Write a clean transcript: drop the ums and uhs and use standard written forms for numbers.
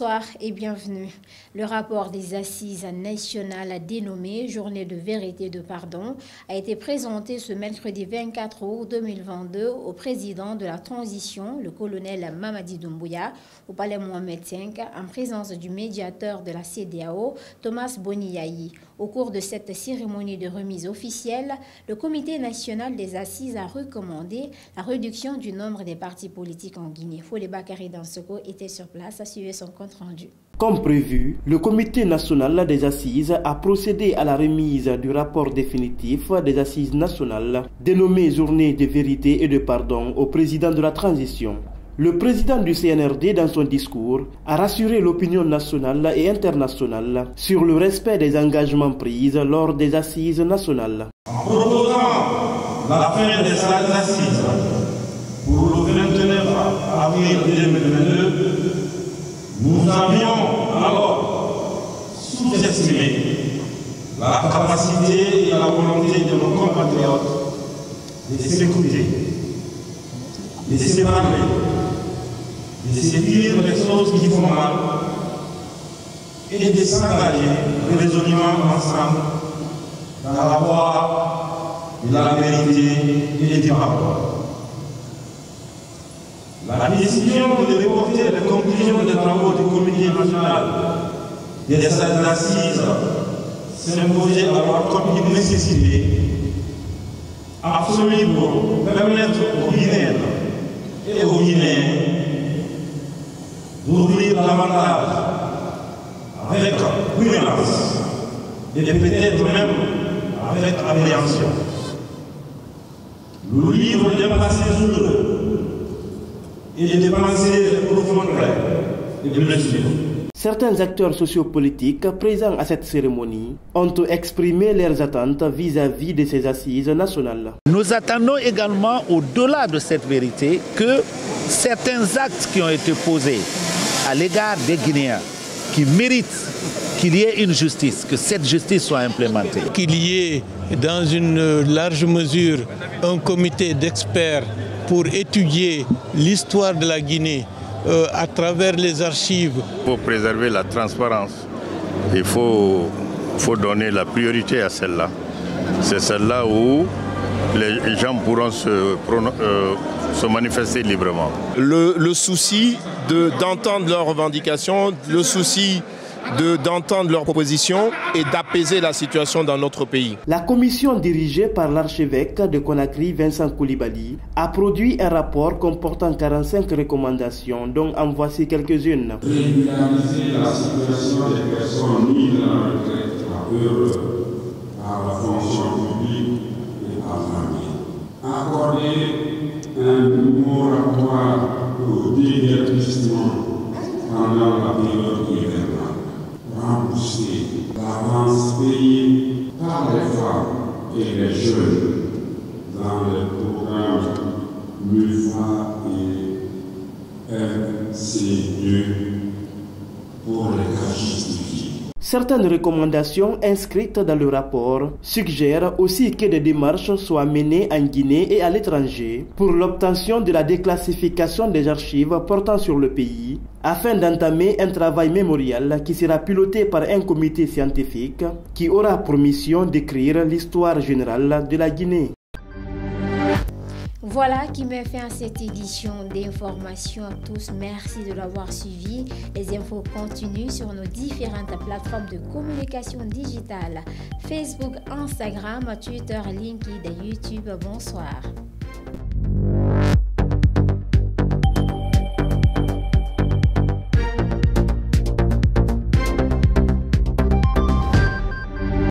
Bonsoir et bienvenue. Le rapport des assises nationales dénommé Journée de vérité et de pardon a été présenté ce mercredi 24 août 2022 au président de la transition, le colonel Mamadi Doumbouya, au palais Mohamed V, en présence du médiateur de la CEDEAO, Thomas Boniaï. Au cours de cette cérémonie de remise officielle, le Comité national des assises a recommandé la réduction du nombre des partis politiques en Guinée. Fodé Bakary Dansoko était sur place à suivre son compte rendu. Comme prévu, le Comité national des assises a procédé à la remise du rapport définitif des assises nationales dénommé Journée de vérité et de pardon au président de la transition. Le président du CNRD, dans son discours, a rassuré l'opinion nationale et internationale sur le respect des engagements pris lors des assises nationales. En proposant la fin des assises pour le 29 avril 2022, nous avions alors sous-estimé la capacité et la volonté de nos compatriotes de s'écouter, de se parler, de se dire les choses qui font mal et de s'engager résolument ensemble dans la voie de la vérité et du pardon. La décision de reporter les conclusions des travaux du Comité national des assises s'imposait alors comme une nécessité absolue pour permettre aux Guinéens et aux Guinéens d'ouvrir davantage avec prudence et peut-être même avec appréhension le livre d'un passé douloureux et de penser les profondeurs et de blessures. Certains acteurs sociopolitiques présents à cette cérémonie ont exprimé leurs attentes vis-à-vis de ces assises nationales. Nous attendons également, au-delà de cette vérité, que certains actes qui ont été posés à l'égard des Guinéens, qui méritent qu'il y ait une justice, que cette justice soit implémentée. Qu'il y ait dans une large mesure un comité d'experts pour étudier l'histoire de la Guinée à travers les archives. Pour préserver la transparence, il faut donner la priorité à celle-là. C'est celle-là où les gens pourront se manifester librement. Le souci d'entendre leurs revendications, le souci d'entendre leurs propositions et d'apaiser la situation dans notre pays. La commission dirigée par l'archevêque de Conakry, Vincent Koulibaly, a produit un rapport comportant 45 recommandations, dont en voici quelques-unes. Régulariser la situation des personnes mises à la retraite par la fonction publique et par l'armée. Accorder un moratoire au divertissement pendant la période hivernale. Rembourser l'avance payée par les femmes et les jeunes dans les programmes MUFA et MC2 pour les cas justifiés. Certaines recommandations inscrites dans le rapport suggèrent aussi que des démarches soient menées en Guinée et à l'étranger pour l'obtention de la déclassification des archives portant sur le pays, afin d'entamer un travail mémorial qui sera piloté par un comité scientifique qui aura pour mission d'écrire l'histoire générale de la Guinée. Voilà qui met fin à cette édition d'informations à tous. Merci de l'avoir suivi. Les infos continuent sur nos différentes plateformes de communication digitale. Facebook, Instagram, Twitter, LinkedIn et YouTube. Bonsoir.